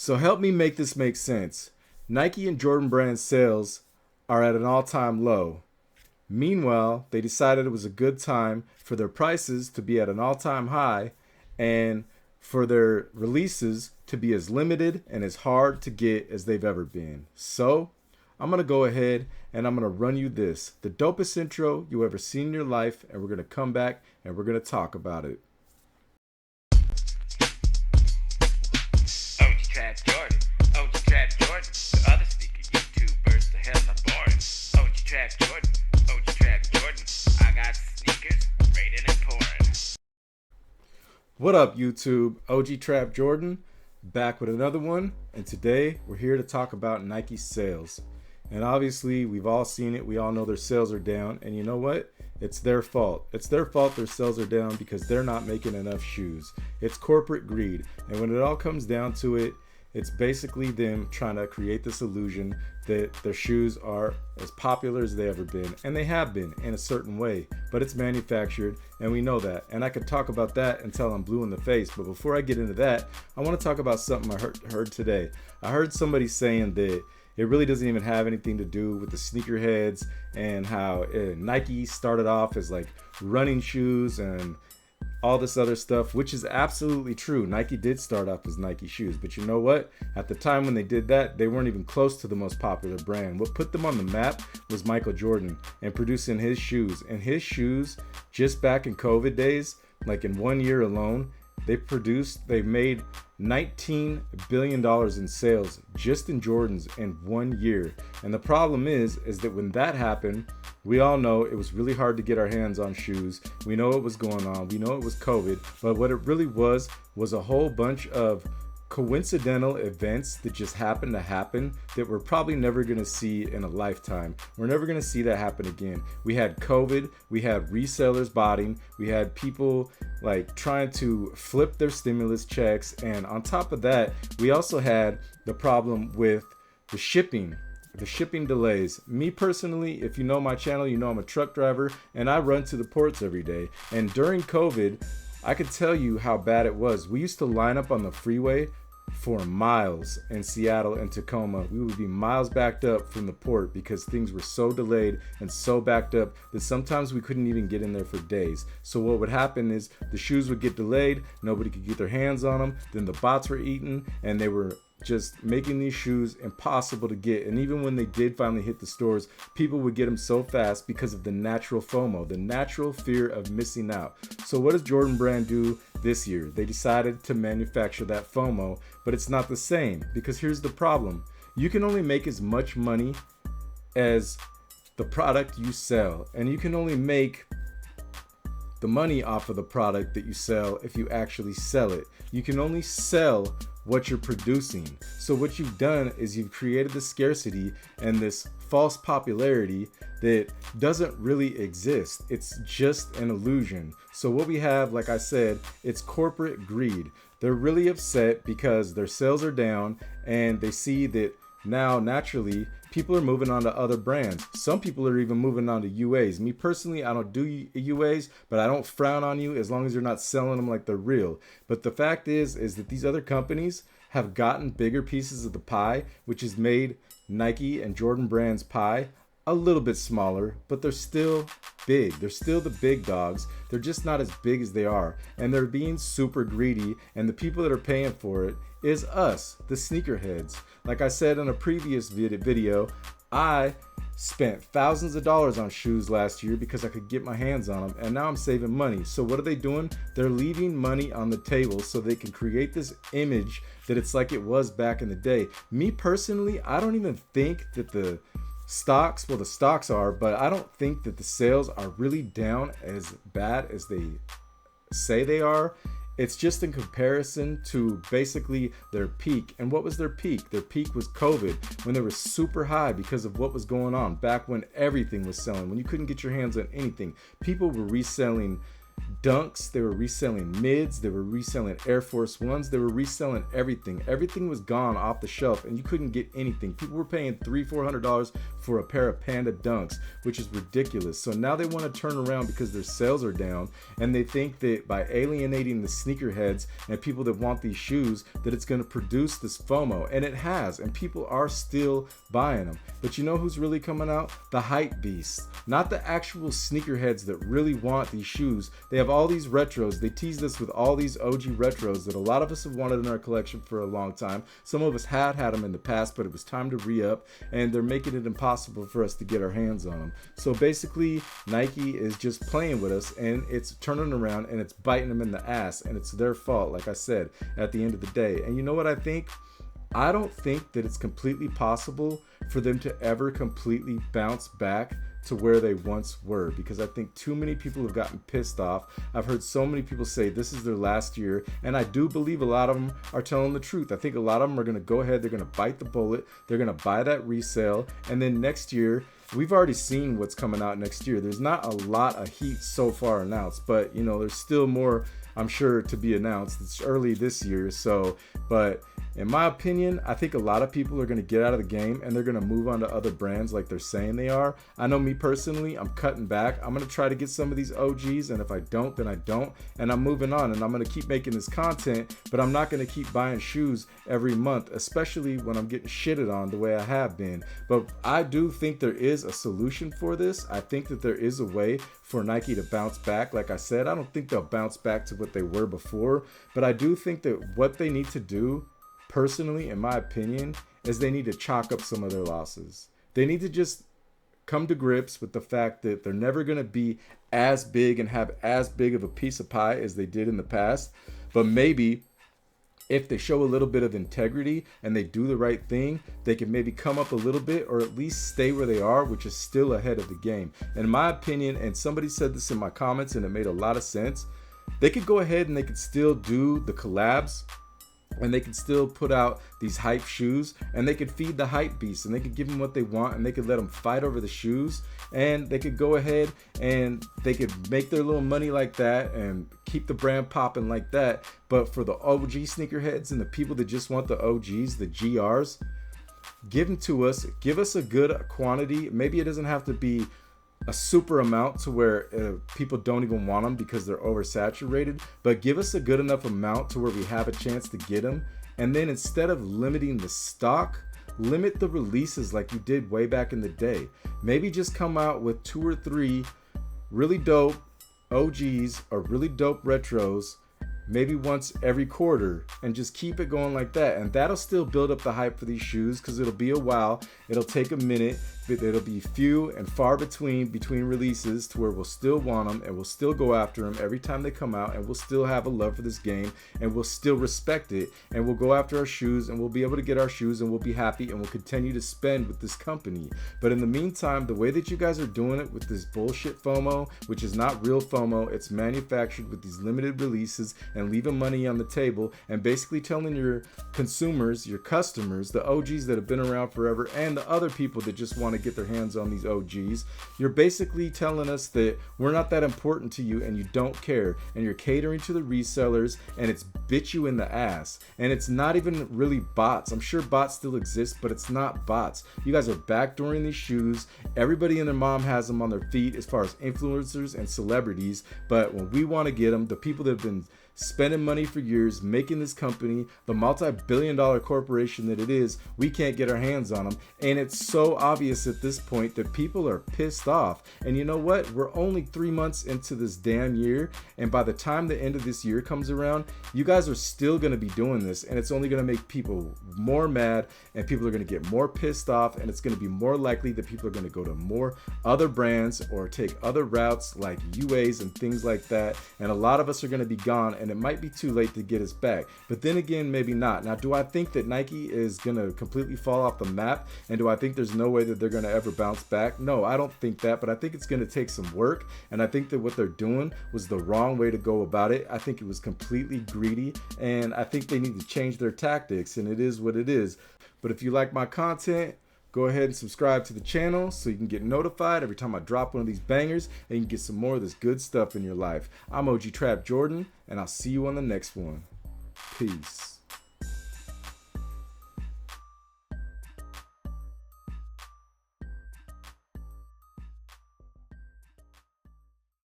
So help me make this make sense. Nike and Jordan brand sales are at an all-time low. Meanwhile, they decided it was a good time for their prices to be at an all-time high and for their releases to be as limited and as hard to get as they've ever been. So, I'm going to go ahead and I'm going to run you the dopest intro you ever seen in your life, and we're going to come back and we're going to talk about it. OG Trap Jordan, OG Trap Jordan, the other sneaker YouTubers, the hell I'm born. OG Trap Jordan, OG Trap Jordan, I got sneakers, rated and pouring. What up, YouTube? OG Trap Jordan, back with another one, and today we're here to talk about Nike sales. And obviously, we've all seen it. We all know their sales are down, and you know what? It's their fault. It's their fault their sales are down because they're not making enough shoes. It's corporate greed, and when it all comes down to it, it's basically them trying to create this illusion that their shoes are as popular as they ever been, and they have been in a certain way, but it's manufactured, and we know that. And I could talk about that until I'm blue in the face, but before I get into that, I want to talk about something I heard today. I heard somebody saying that it really doesn't even have anything to do with the sneakerheads and how Nike started off as like running shoes and all this other stuff, which is absolutely true. Nike did start off as Nike shoes, but you know what? At the time when they did that, they weren't even close to the most popular brand. What put them on the map was Michael Jordan and producing his shoes. And his shoes, just back in COVID days, like in 1 year alone, they made $19 billion in sales just in Jordans in 1 year. And the problem is that when that happened, we all know it was really hard to get our hands on shoes. We know what was going on. We know it was COVID. But what it really was a whole bunch of coincidental events that just happened to happen that we're probably never going to see in a lifetime. We're never going to see that happen again. We had COVID, we had resellers botting, we had people like trying to flip their stimulus checks, and on top of that, we also had the problem with the shipping delays. Me personally, if you know my channel, you know I'm a truck driver and I run to the ports every day. And during COVID, I could tell you how bad it was. We used to line up on the freeway for miles in Seattle and Tacoma. We would be miles backed up from the port because things were so delayed and so backed up that sometimes we couldn't even get in there for days. So what would happen is the shoes would get delayed, nobody could get their hands on them, then the bots were eaten, and they were just making these shoes impossible to get. And even when they did finally hit the stores, people would get them so fast because of the natural FOMO, the natural fear of missing out. So what does Jordan Brand do this year? They decided to manufacture that FOMO, but it's not the same, because here's the problem. You can only make as much money as the product you sell, and you can only make the money off of the product that you sell if you actually sell it. You can only sell what you're producing. So what you've done is you've created this scarcity and this false popularity that doesn't really exist. It's just an illusion. So what we have, like I said, it's corporate greed. They're really upset because their sales are down, and they see that now naturally people are moving on to other brands. Some people are even moving on to UAs. Me personally, I don't do UAs, but I don't frown on you as long as you're not selling them like they're real. But the fact is that these other companies have gotten bigger pieces of the pie, which has made Nike and Jordan Brand's pie a little bit smaller, but they're still big. They're still the big dogs. They're just not as big as they are. And they're being super greedy, and the people that are paying for it is us, the sneakerheads. Like I said in a previous video, I spent thousands of dollars on shoes last year because I could get my hands on them, and now I'm saving money. So what are they doing? They're leaving money on the table so they can create this image that it's like it was back in the day. Me personally, I don't even think that the stocks are, but I don't think that the sales are really down as bad as they say they are. It's just in comparison to basically their peak. And what was their peak? Their peak was COVID, when they were super high because of what was going on back when everything was selling, when you couldn't get your hands on anything. People were reselling Dunks, they were reselling mids, they were reselling Air Force Ones, they were reselling everything. Everything was gone off the shelf and you couldn't get anything. People were paying $300-$400 for a pair of Panda Dunks, which is ridiculous. So now they want to turn around because their sales are down, and they think that by alienating the sneakerheads and people that want these shoes, that it's going to produce this FOMO, and it has, and people are still buying them. But you know who's really coming out? The hype beasts, not the actual sneakerheads that really want these shoes. They have all these retros. They teased us with all these OG retros that a lot of us have wanted in our collection for a long time. Some of us had them in the past, but it was time to re-up, and they're making it impossible for us to get our hands on them. So basically, Nike is just playing with us, and it's turning around and it's biting them in the ass, and it's their fault, like I said, at the end of the day. And you know what I think? I don't think that it's completely possible for them to ever completely bounce back to where they once were, because I think too many people have gotten pissed off. I've heard so many people say this is their last year, and I do believe a lot of them are telling the truth. I think a lot of them are going to go ahead, they're going to bite the bullet, they're going to buy that resale, and then next year, we've already seen what's coming out next year. There's not a lot of heat so far announced, but you know, there's still more, I'm sure, to be announced. It's early this year, so, but in my opinion, I think a lot of people are going to get out of the game and they're going to move on to other brands like they're saying they are. I know me personally, I'm cutting back. I'm going to try to get some of these OGs, and if I don't, then I don't, and I'm moving on, and I'm going to keep making this content, but I'm not going to keep buying shoes every month, especially when I'm getting shitted on the way I have been. But I do think there is a solution for this. I think that there is a way for Nike to bounce back. Like I said, I don't think they'll bounce back to what they were before, but I do think that what they need to do, personally, in my opinion, is they need to chalk up some of their losses. They need to just come to grips with the fact that they're never going to be as big and have as big of a piece of pie as they did in the past. But maybe if they show a little bit of integrity and they do the right thing, they can maybe come up a little bit, or at least stay where they are, which is still ahead of the game. In my opinion, and somebody said this in my comments and it made a lot of sense, they could go ahead and they could still do the collabs, and they can still put out these hype shoes, and they could feed the hype beasts, and they could give them what they want, and they could let them fight over the shoes, and they could go ahead and they could make their little money like that and keep the brand popping like that. But for the OG sneakerheads and the people that just want the OGs, the GRs, give them to us. Give us a good quantity. Maybe it doesn't have to be a super amount to where people don't even want them because they're oversaturated, but give us a good enough amount to where we have a chance to get them. And then instead of limiting the stock, limit the releases like you did way back in the day. Maybe just come out with 2 or 3 really dope OGs or really dope retros, maybe once every quarter, and just keep it going like that. And that'll still build up the hype for these shoes, because it'll be a while, it'll take a minute, but it'll be few and far between releases to where we'll still want them and we'll still go after them every time they come out, and we'll still have a love for this game, and we'll still respect it, and we'll go after our shoes, and we'll be able to get our shoes, and we'll be happy, and we'll continue to spend with this company. But in the meantime, the way that you guys are doing it with this bullshit FOMO, which is not real FOMO, it's manufactured with these limited releases and leaving money on the table, and basically telling your consumers, your customers, the OGs that have been around forever, and the other people that just want to get their hands on these OGs, you're basically telling us that we're not that important to you and you don't care, and you're catering to the resellers, and it's bit you in the ass. And it's not even really bots. I'm sure bots still exist, but it's not bots. You guys are backdooring these shoes. Everybody and their mom has them on their feet as far as influencers and celebrities, but when we want to get them, the people that have been spending money for years, making this company the multi-billion-dollar corporation that it is, we can't get our hands on them. And it's so obvious at this point that people are pissed off. And you know what? We're only 3 months into this damn year, and by the time the end of this year comes around, you guys are still going to be doing this, and it's only going to make people more mad, and people are going to get more pissed off, and it's going to be more likely that people are going to go to more other brands or take other routes like UAs and things like that, and a lot of us are going to be gone, and it might be too late to get us back. But then again, maybe not. Now, do I think that Nike is going to completely fall off the map, and do I think there's no way that they're going to ever bounce back? No, I don't think that, but I think it's going to take some work, and I think that what they're doing was the wrong way to go about it. I think it was completely greedy, and I think they need to change their tactics, and it is what it is. But if you like my content, go Go ahead and subscribe to the channel so you can get notified every time I drop one of these bangers and you can get some more of this good stuff in your life. I'm OG Trap Jordan, and I'll see you on the next one. Peace.